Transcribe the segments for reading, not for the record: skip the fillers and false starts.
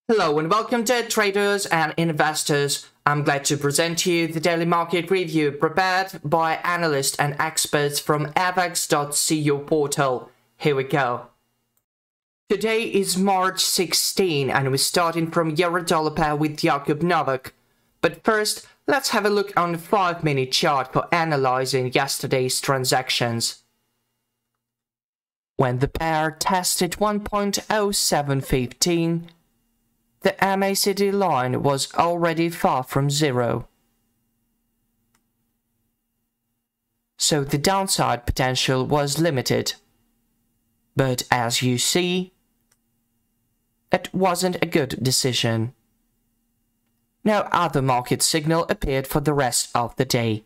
Hello and welcome to traders and investors. I'm glad to present to you the daily market review prepared by analysts and experts from avax.co portal. Here we go. Today is March 16 and we're starting from euro-dollar pair with Jakub Novak. But first, let's have a look on the 5-minute chart for analyzing yesterday's transactions. When the pair tested 1.0715, the MACD line was already far from zero. So the downside potential was limited. But as you see, it wasn't a good decision. No other market signal appeared for the rest of the day.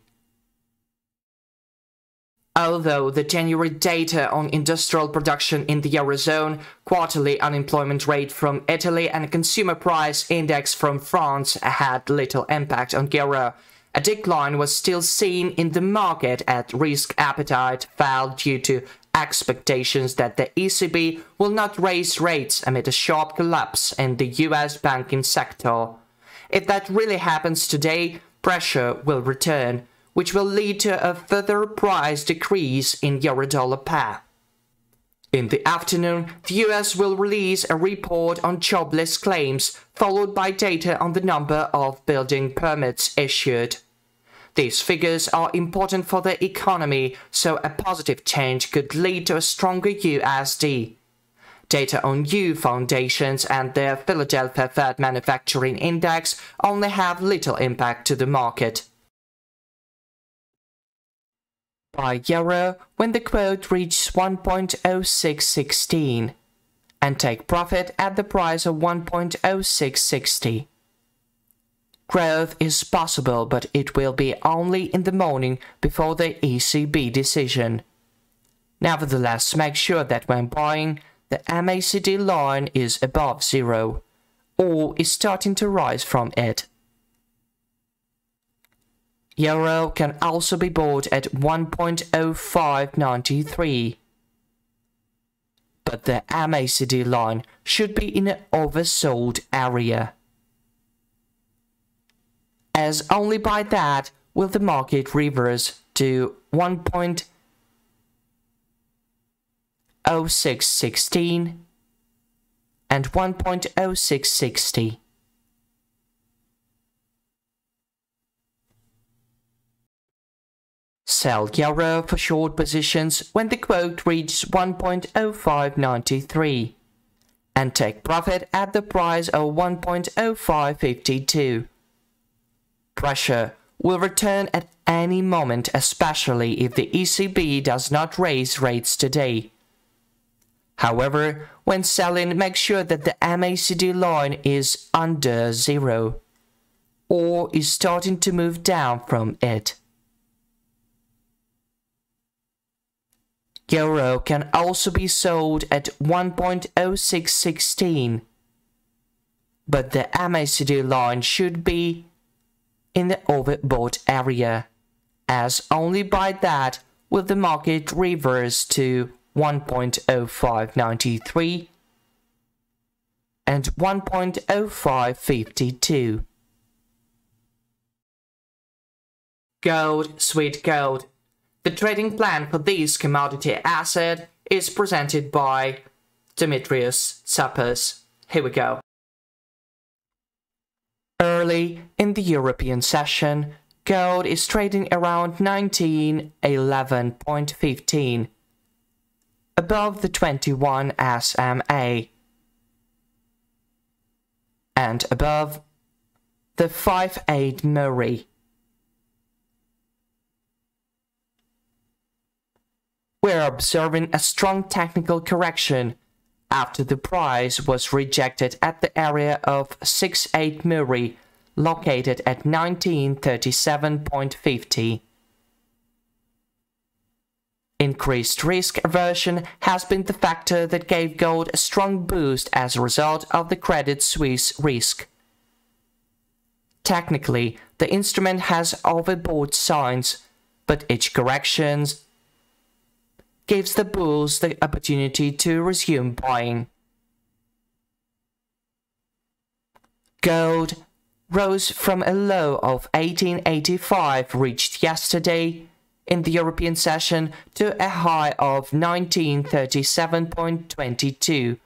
Although the January data on industrial production in the Eurozone, quarterly unemployment rate from Italy and consumer price index from France had little impact on euro, a decline was still seen in the market as risk appetite fell due to expectations that the ECB will not raise rates amid a sharp collapse in the US banking sector. If that really happens today, pressure will return, which will lead to a further price decrease in euro-dollar pair. In the afternoon, the US will release a report on jobless claims, followed by data on the number of building permits issued. These figures are important for the economy, so a positive change could lead to a stronger USD. Data on U foundations and the Philadelphia Fed Manufacturing Index only have little impact to the market. Buy euro when the quote reaches 1.0616 and take profit at the price of 1.0660. Growth is possible, but it will be only in the morning before the ECB decision. Nevertheless, make sure that when buying, the MACD line is above zero or is starting to rise from it. Euro can also be bought at 1.0593, but the MACD line should be in an oversold area, as only by that will the market reverse to 1.0616 and 1.0660. Sell euro for short positions when the quote reaches 1.0593 and take profit at the price of 1.0552. Pressure will return at any moment, especially if the ECB does not raise rates today. However, when selling, make sure that the MACD line is under zero or is starting to move down from it. Euro can also be sold at 1.0616, but the MACD line should be in the overbought area, as only by that will the market reverse to 1.0593 and 1.0552. Gold, sweet gold. The trading plan for this commodity asset is presented by Dimitrios Tsappas. Here we go. Early in the European session, gold is trading around 1911.15, above the 21 SMA, and above the 5/8 Murray. We're observing a strong technical correction after the price was rejected at the area of 6/8 Murray, located at 1937.50. Increased risk aversion has been the factor that gave gold a strong boost as a result of the Credit Suisse risk. Technically, the instrument has overbought signs, but each correction gives the bulls the opportunity to resume buying. Gold rose from a low of 1885 reached yesterday in the European session to a high of 1937.22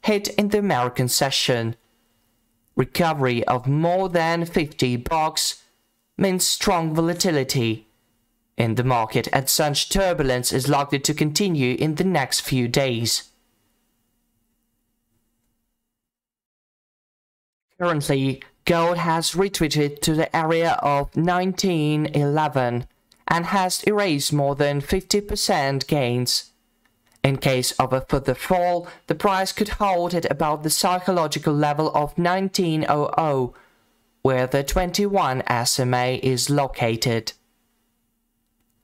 hit in the American session. Recovery of more than 50 bucks means strong volatility in the market, and such turbulence is likely to continue in the next few days. Currently, gold has retreated to the area of 1911 and has erased more than 50% gains. In case of a further fall, the price could hold at about the psychological level of 1900, where the 21 SMA is located.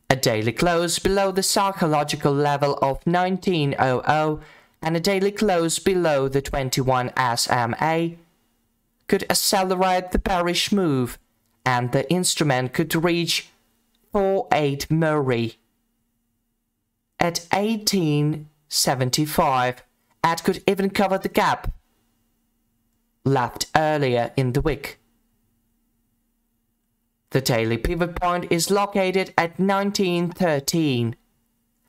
A daily close below the psychological level of 1900 and a daily close below the 21 SMA could accelerate the bearish move, and the instrument could reach 48 Murray at 1875 and could even cover the gap left earlier in the week. The daily pivot point is located at 1913.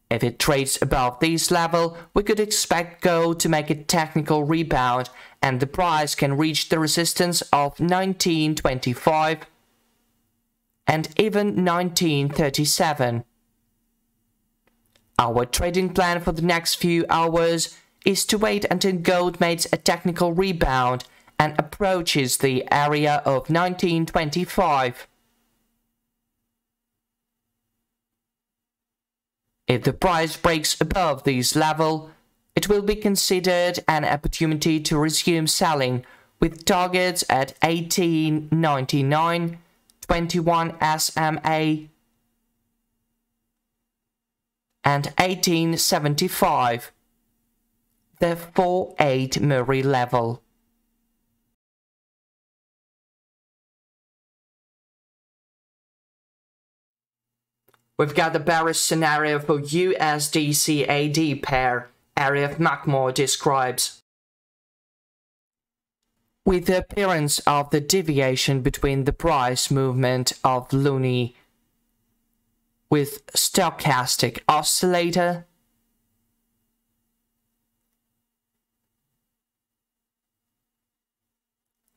If it trades above this level, we could expect gold to make a technical rebound and the price can reach the resistance of 1925 and even 1937. Our trading plan for the next few hours is to wait until gold makes a technical rebound and approaches the area of 1925. If the price breaks above this level, it will be considered an opportunity to resume selling with targets at 1899, 21 SMA and 1875, the 48 Murray level. We've got the bearish scenario for USD-CAD pair, Arif Makmur describes. With the appearance of the deviation between the price movement of Luni with stochastic oscillator,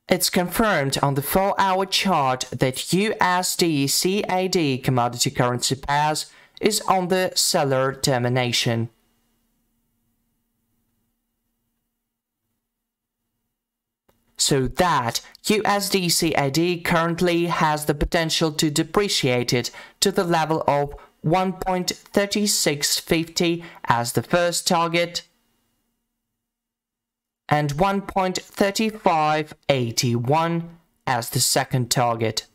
it's confirmed on the 4-hour chart that USD-CAD commodity currency pairs is on the seller termination. So that USD-CAD currently has the potential to depreciate it to the level of 1.3650 as the first target and 1.3581 as the second target.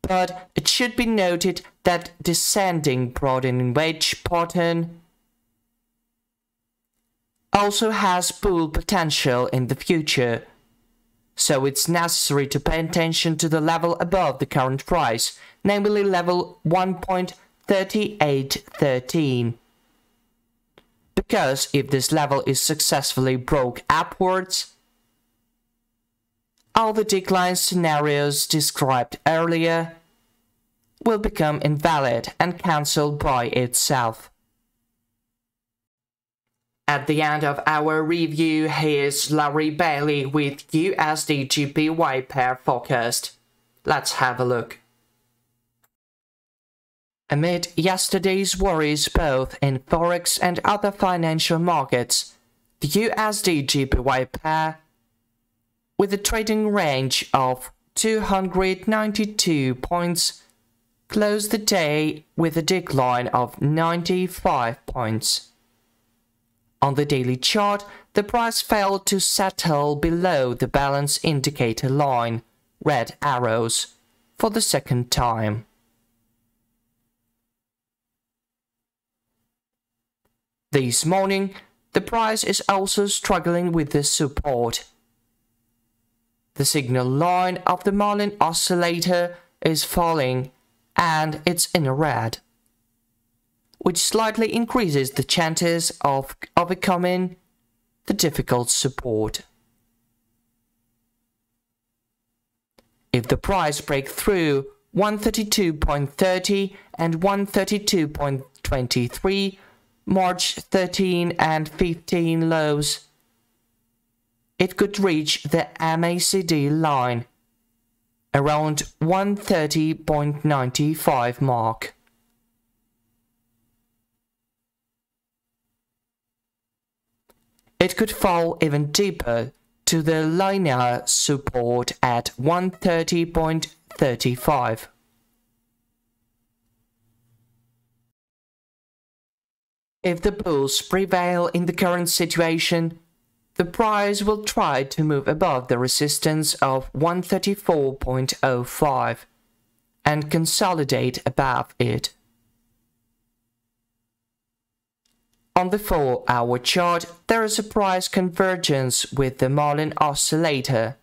But it should be noted that descending broadening wedge pattern also has bull potential in the future, so it's necessary to pay attention to the level above the current price, namely level 1.3813. Because if this level is successfully broke upwards, all the decline scenarios described earlier will become invalid and cancelled by itself. At the end of our review, here's Larry Bailey with USD-GBY pair forecast. Let's have a look. Amid yesterday's worries both in Forex and other financial markets, the USD-GBY pair, with a trading range of 292 points, closed the day with a decline of 95 points. On the daily chart, the price failed to settle below the balance indicator line, red arrows, for the second time. This morning, the price is also struggling with the support. The signal line of the Marlin oscillator is falling and it's in red, which slightly increases the chances of overcoming the difficult support. If the price breaks through 132.30 and 132.23, March 13 and 15 lows, it could reach the MACD line around 130.95 mark. It could fall even deeper to the linear support at 130.35. If the bulls prevail in the current situation, the price will try to move above the resistance of 134.05 and consolidate above it. On the 4-hour chart, there is a price convergence with the Marlin oscillator.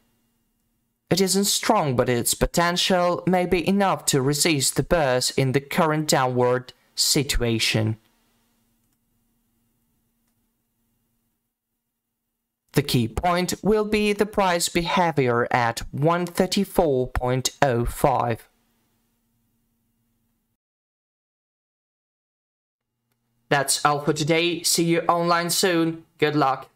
It isn't strong, but its potential may be enough to resist the burst in the current downward situation. The key point will be the price behavior at 134.05. That's all for today. See you online soon. Good luck.